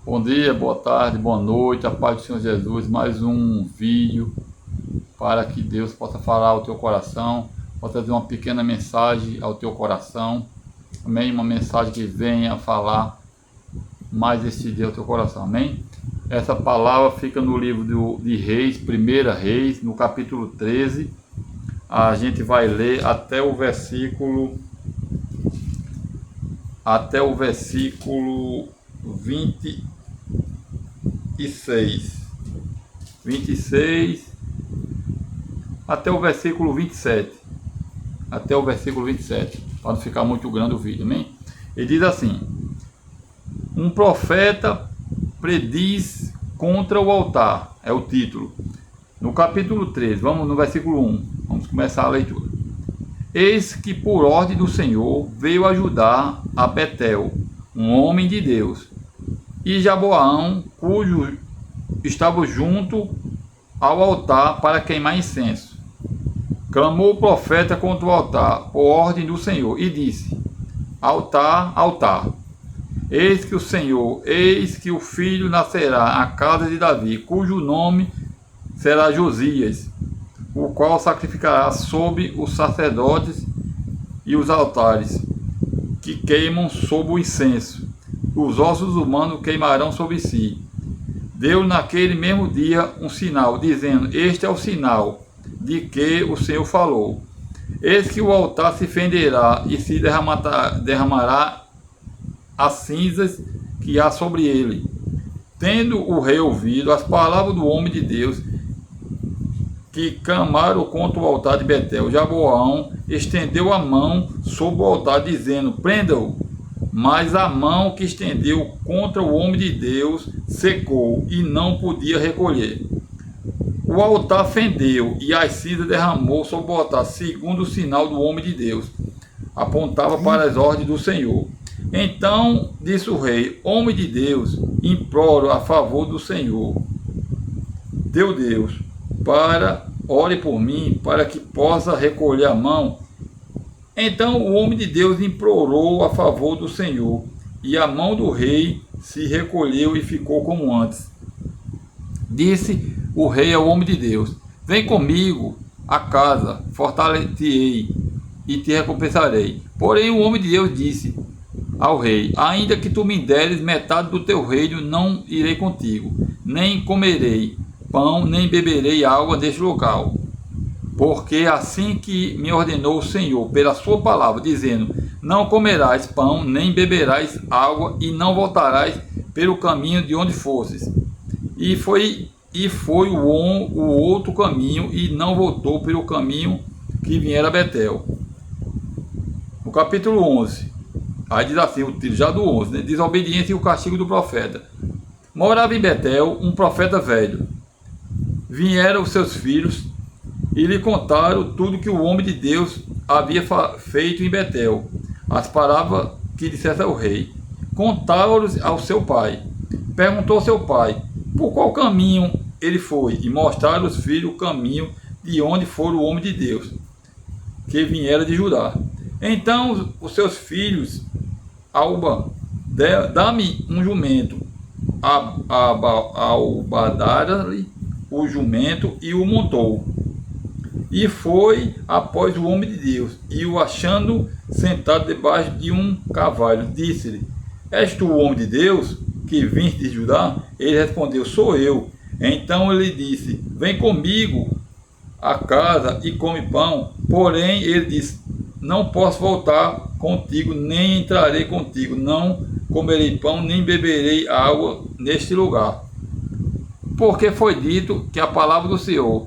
Bom dia, boa tarde, boa noite, a paz do Senhor Jesus, mais um vídeo para que Deus possa falar ao teu coração, possa trazer uma pequena mensagem ao teu coração, amém? Uma mensagem que venha falar mais este dia ao teu coração, amém? Essa palavra fica no livro de Reis, 1 Reis, no capítulo 13, a gente vai ler até o versículo 26 até o versículo 27, para não ficar muito grande o vídeo, amém? Ele diz assim: um profeta prediz contra o altar, é o título, no capítulo 13, vamos no versículo 1, vamos começar a leitura. Eis que por ordem do Senhor veio ajudar a Betel, um homem de Deus, e Jaboão, cujo estava junto ao altar para queimar incenso. Clamou o profeta contra o altar, por ordem do Senhor, e disse: altar, altar, eis que o filho nascerá à casa de Davi, cujo nome será Josias, o qual sacrificará sob os sacerdotes e os altares que queimam sob o incenso. Os ossos humanos queimarão sobre si. Deu naquele mesmo dia um sinal, dizendo: este é o sinal de que o Senhor falou. Eis que o altar se fenderá e se derramará as cinzas que há sobre ele. Tendo o rei ouvido as palavras do homem de Deus, que clamaram contra o altar de Betel, Jaboão estendeu a mão sobre o altar, dizendo: prenda-o. Mas a mão que estendeu contra o homem de Deus secou e não podia recolher. O altar fendeu e as cinzas derramou sobre o altar, segundo o sinal do homem de Deus. Apontava para as ordens do Senhor. Então disse o rei: homem de Deus, imploro a favor do Senhor, teu Deus, ore por mim, para que possa recolher a mão. Então o homem de Deus implorou a favor do Senhor, e a mão do rei se recolheu e ficou como antes. Disse o rei ao homem de Deus: vem comigo a casa, fortalecer-te-ei e te recompensarei. Porém o homem de Deus disse ao rei: ainda que tu me deres metade do teu reino, não irei contigo, nem comerei pão, nem beberei água deste local. Porque assim que me ordenou o Senhor pela sua palavra, dizendo: não comerás pão, nem beberás água, e não voltarás pelo caminho de onde fosses. E foi o outro caminho, e não voltou pelo caminho que viera a Betel. No capítulo 11, aí diz assim, o título já do 11, né? Desobediência e o castigo do profeta. Morava em Betel um profeta velho. Vieram os seus filhos e lhe contaram tudo que o homem de Deus havia feito em Betel, as palavras que dissesse ao rei. Contaram-lhes ao seu pai. Perguntou ao seu pai por qual caminho ele foi, e mostraram os filhos o caminho de onde fora o homem de Deus, que viera de Judá. Então os seus filhos: Alba, dá-me um jumento. Albadaram-lhe o jumento e o montou. E foi após o homem de Deus, e o achando sentado debaixo de um cavalo, disse-lhe: és tu o homem de Deus que vinte de Judá? Ele respondeu: sou eu. Então ele disse: vem comigo a casa e come pão. Porém ele disse: não posso voltar contigo, nem entrarei contigo, não comerei pão, nem beberei água neste lugar. Porque foi dito que a palavra do Senhor: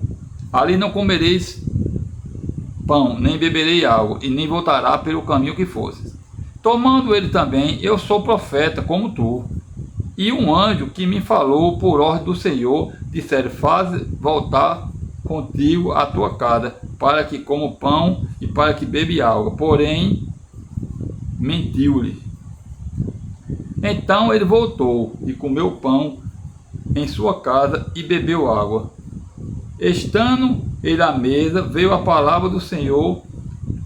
ali não comereis pão, nem beberei água, e nem voltará pelo caminho que fosses. Tomando ele também: eu sou profeta como tu. E um anjo que me falou por ordem do Senhor, disseram: faz voltar contigo a tua casa, para que coma pão e para que bebe água. Porém mentiu-lhe. Então ele voltou e comeu pão em sua casa e bebeu água. Estando ele à mesa, veio a palavra do Senhor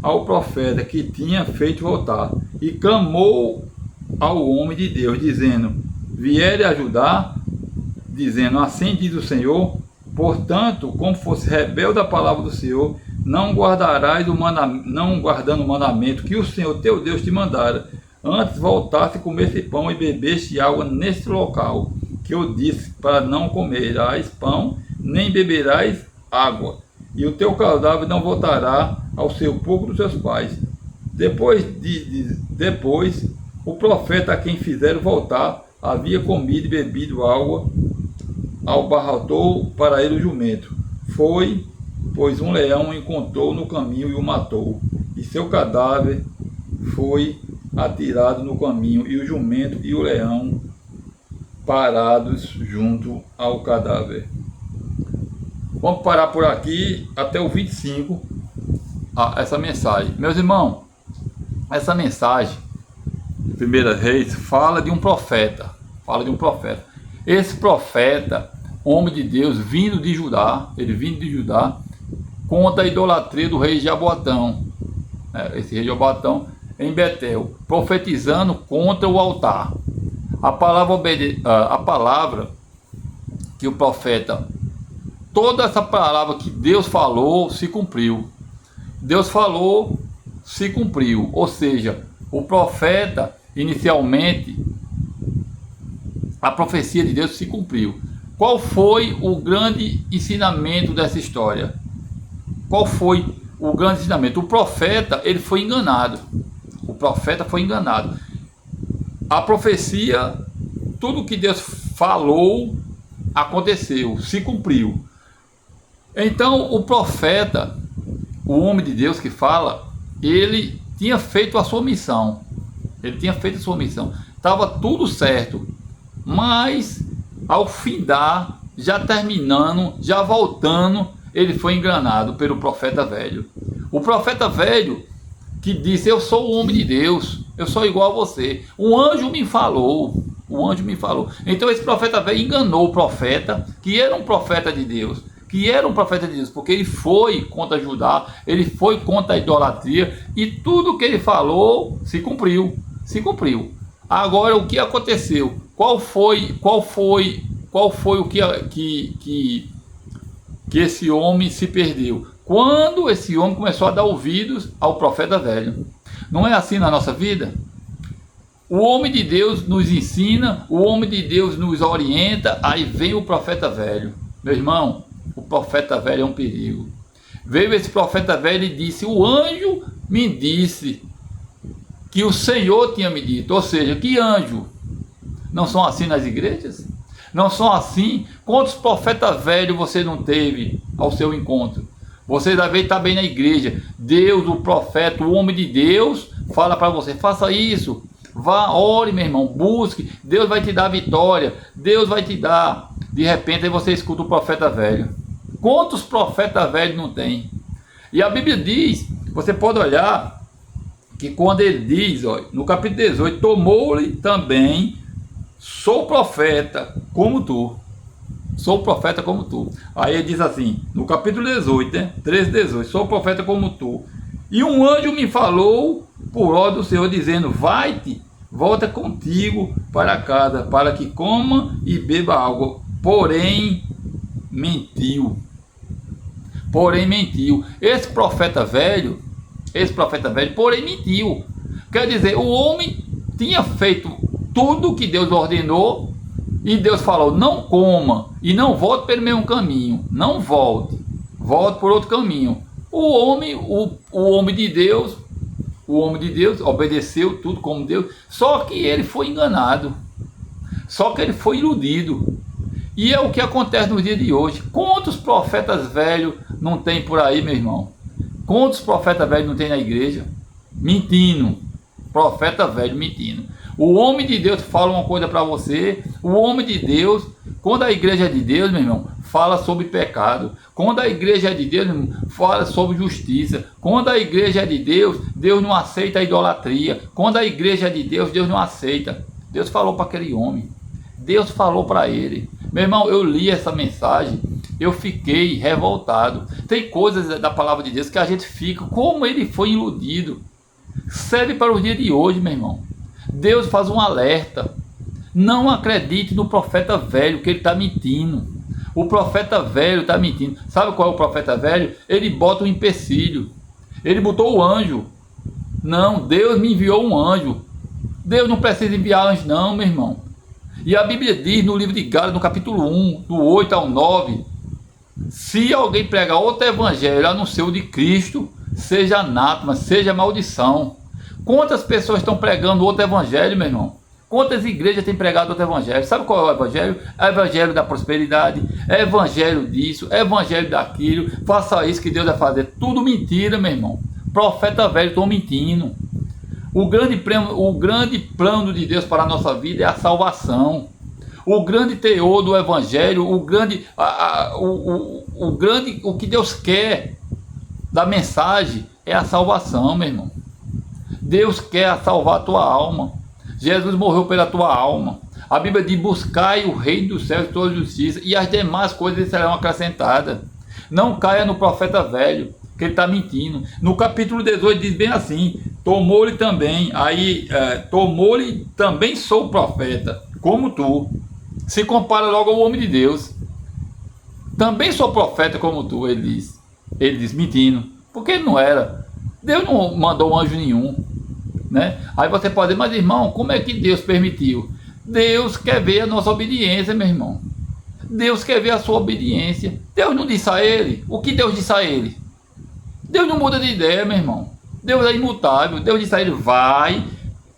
ao profeta que tinha feito voltar, e clamou ao homem de Deus, dizendo: vierem ajudar, dizendo, assim diz o Senhor, portanto, como fosse rebelde a palavra do Senhor, não guardarás não guardando o mandamento que o Senhor teu Deus te mandara, antes voltasse e comesse pão e bebeste água neste local, que eu disse, para não comerás pão, nem beberás água, e o teu cadáver não voltará ao sepulcro dos seus pais. Depois, o profeta a quem fizeram voltar, havia comido e bebido água ao barrador para ele o jumento. Foi, pois um leão o encontrou no caminho e o matou, e seu cadáver foi atirado no caminho, e o jumento e o leão parados junto ao cadáver. Vamos parar por aqui até o 25, essa mensagem. Meus irmãos, essa mensagem de 1 Reis fala de um profeta. Esse profeta, homem de Deus, vindo de Judá, contra a idolatria do rei Jeroboão, esse rei Jeroboão em Betel, profetizando contra o altar. A palavra que o profeta, toda essa palavra que Deus falou, se cumpriu. Deus falou, se cumpriu. Ou seja, o profeta, inicialmente, a profecia de Deus se cumpriu. Qual foi o grande ensinamento dessa história? Qual foi o grande ensinamento? O profeta, ele foi enganado. O profeta foi enganado. A profecia, tudo que Deus falou, aconteceu, se cumpriu. Então, o profeta, o homem de Deus que fala, ele tinha feito a sua missão. Estava tudo certo. Mas, ao findar, já terminando, já voltando, ele foi enganado pelo profeta velho. O profeta velho que disse, eu sou o homem de Deus, eu sou igual a você. Um anjo me falou. Então esse profeta velho enganou o profeta, que era um profeta de Deus. Porque ele foi contra Judá, ele foi contra a idolatria, e tudo que ele falou se cumpriu. Agora, o que aconteceu? Qual foi o que esse homem se perdeu? Quando esse homem começou a dar ouvidos ao profeta velho. Não é assim na nossa vida? O homem de Deus nos ensina, o homem de Deus nos orienta, aí vem o profeta velho. Meu irmão, o profeta velho é um perigo. Veio esse profeta velho e disse, o anjo me disse que o Senhor tinha me dito. Ou seja, que anjo? Não são assim nas igrejas? Não são assim? Quantos profetas velhos você não teve ao seu encontro? Você deve estar bem na igreja. Deus, o profeta, o homem de Deus, fala para você, faça isso. Vá, ore, meu irmão, busque. Deus vai te dar vitória. Deus vai te dar. De repente, aí você escuta o profeta velho. Quantos profetas velhos não tem? E a Bíblia diz, você pode olhar, que quando ele diz, ó, no capítulo 18, tomou-lhe também, sou profeta como tu. Sou profeta como tu. Aí ele diz assim, no capítulo 18, 13:18, sou profeta como tu. E um anjo me falou por ordem do Senhor, dizendo, vai-te, volta contigo para casa, para que coma e beba água. Porém, mentiu. Esse profeta velho, porém mentiu. Quer dizer, o homem tinha feito tudo o que Deus ordenou, e Deus falou, não coma, e não volte pelo mesmo caminho, não volte por outro caminho. O homem de Deus obedeceu tudo como Deus, só que ele foi enganado, só que ele foi iludido. E é o que acontece no dia de hoje. Quantos profetas velhos não tem por aí, meu irmão? Quantos profetas velhos não tem na igreja? Mentindo. Profeta velho mentindo. O homem de Deus fala uma coisa para você. O homem de Deus, quando a igreja é de Deus, meu irmão, fala sobre pecado. Quando a igreja é de Deus, meu irmão, fala sobre justiça. Quando a igreja é de Deus, Deus não aceita a idolatria. Quando a igreja é de Deus, Deus não aceita. Deus falou para aquele homem. Deus falou para ele. Meu irmão, eu li essa mensagem, eu fiquei revoltado. Tem coisas da palavra de Deus que a gente fica, como ele foi iludido. Serve para os dias de hoje, meu irmão. Deus faz um alerta. Não acredite no profeta velho, que ele está mentindo. O profeta velho está mentindo. Sabe qual é o profeta velho? Ele bota um empecilho. Ele botou o anjo. Não, Deus me enviou um anjo. Deus não precisa enviar anjo não, meu irmão. E a Bíblia diz no livro de Gálatas, no capítulo 1, do 8 ao 9, se alguém pregar outro evangelho a não ser o de Cristo, seja anátema, seja maldição. Quantas pessoas estão pregando outro evangelho, meu irmão? Quantas igrejas têm pregado outro evangelho? Sabe qual é o evangelho? É o evangelho da prosperidade, é evangelho disso, é evangelho daquilo, faça isso que Deus vai fazer. Tudo mentira, meu irmão. Profeta velho, estão mentindo. O grande plano de Deus para a nossa vida é a salvação. O grande teor do evangelho, o que Deus quer da mensagem é a salvação, meu irmão. Deus quer salvar a tua alma. Jesus morreu pela tua alma. A Bíblia diz: buscai o reino dos céus e toda justiça, e as demais coisas serão acrescentadas. Não caia no profeta velho, que ele está mentindo. No capítulo 18 diz bem assim: tomou-lhe também, tomou-lhe também sou profeta, como tu. Se compara logo ao homem de Deus. Também sou profeta como tu, ele diz mentindo, porque ele não era. Deus não mandou anjo nenhum, né? Aí você pode dizer: mas irmão, como é que Deus permitiu? Deus quer ver a nossa obediência, meu irmão. Deus quer ver a sua obediência. Deus não disse a ele. O que Deus disse a ele? Deus não muda de ideia, meu irmão. Deus é imutável. Deus disse a ele: vai,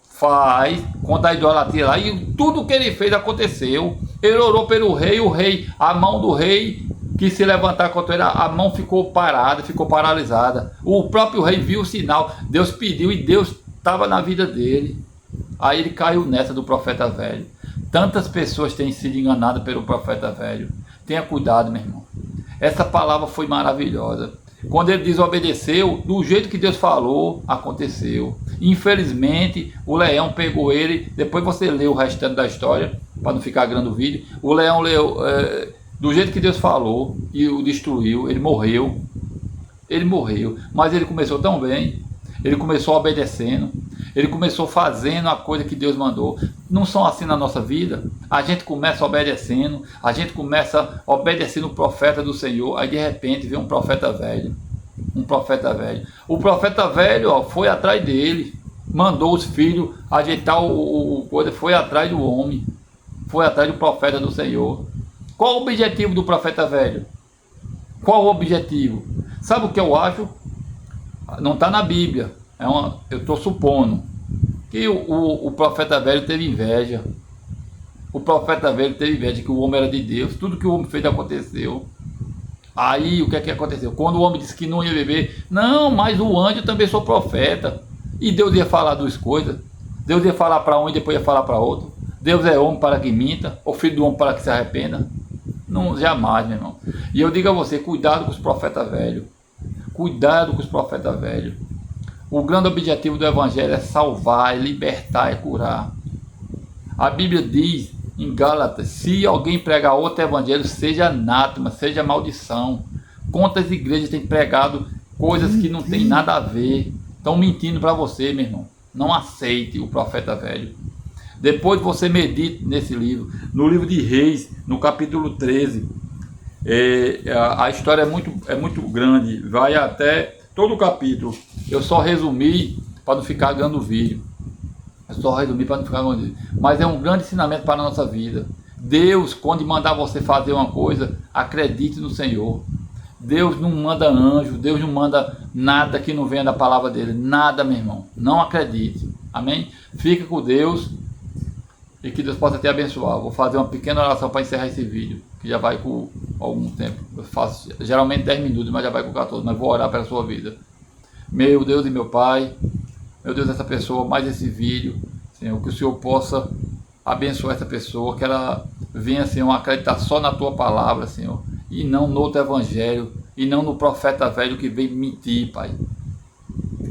faz, contra a idolatria lá, e tudo o que ele fez aconteceu. Ele orou pelo rei, a mão do rei que se levantar contra ele, a mão ficou parada, ficou paralisada. O próprio rei viu o sinal, Deus pediu e Deus estava na vida dele. Aí ele caiu nessa do profeta velho. Tantas pessoas têm sido enganadas pelo profeta velho. Tenha cuidado, meu irmão. Essa palavra foi maravilhosa. Quando ele desobedeceu, do jeito que Deus falou, aconteceu. Infelizmente, o leão pegou ele. Depois você lê o restante da história, para não ficar grande o vídeo. O leão leu, do jeito que Deus falou, e o destruiu. Ele morreu. Ele morreu. Mas ele começou tão bem. Ele começou obedecendo. Ele começou fazendo a coisa que Deus mandou. Não são assim na nossa vida. A gente começa obedecendo. A gente começa obedecendo o profeta do Senhor. Aí de repente vem um profeta velho. Um profeta velho. O profeta velho, foi atrás dele. Mandou os filhos ajeitar o coisa. Foi atrás do homem. Foi atrás do profeta do Senhor. Qual o objetivo do profeta velho? Qual o objetivo? Sabe o que eu acho? Não está na Bíblia. Eu estou supondo que o profeta velho teve inveja. O profeta velho teve inveja, que o homem era de Deus. Tudo que o homem fez aconteceu. Aí o que é que aconteceu? Quando o homem disse que não ia beber, não, mas o anjo também sou profeta. E Deus ia falar duas coisas. Deus ia falar para um e depois ia falar para outro. Deus é homem para que minta, ou filho do homem para que se arrependa. Não, jamais, meu irmão. E eu digo a você: cuidado com os profetas velhos. Cuidado com os profetas velhos. O grande objetivo do evangelho é salvar, é libertar, é curar. A Bíblia diz em Gálatas: se alguém pregar outro evangelho, seja anátema, seja maldição. Quantas igrejas têm pregado coisas que não tem nada a ver? Estão mentindo para você, meu irmão. Não aceite o profeta velho. Depois você medite nesse livro. No livro de Reis, no capítulo 13. A história é muito grande. Vai até todo o capítulo. Eu só resumi para não ficar ganhando vídeo. Mas é um grande ensinamento para a nossa vida. Deus, quando mandar você fazer uma coisa, acredite no Senhor. Deus não manda anjo, Deus não manda nada que não venha da palavra dele. Nada, meu irmão. Não acredite. Amém? Fica com Deus e que Deus possa te abençoar. Vou fazer uma pequena oração para encerrar esse vídeo, que já vai com algum tempo. Eu faço geralmente 10 minutos, mas já vai com 14. Mas vou orar pela sua vida. Meu Deus e meu Pai, meu Deus, essa pessoa, mais esse vídeo, Senhor, que o Senhor possa abençoar essa pessoa, que ela venha, Senhor, acreditar só na Tua palavra, Senhor, e não no outro evangelho, e não no profeta velho que vem mentir, Pai.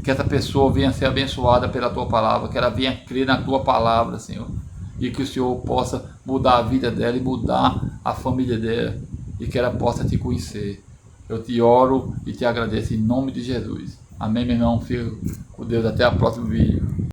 Que essa pessoa venha ser abençoada pela Tua palavra, que ela venha crer na Tua palavra, Senhor, e que o Senhor possa mudar a vida dela e mudar a família dela, e que ela possa Te conhecer. Eu te oro e te agradeço em nome de Jesus. Amém, meu irmão? Fica com Deus. Até o próximo vídeo.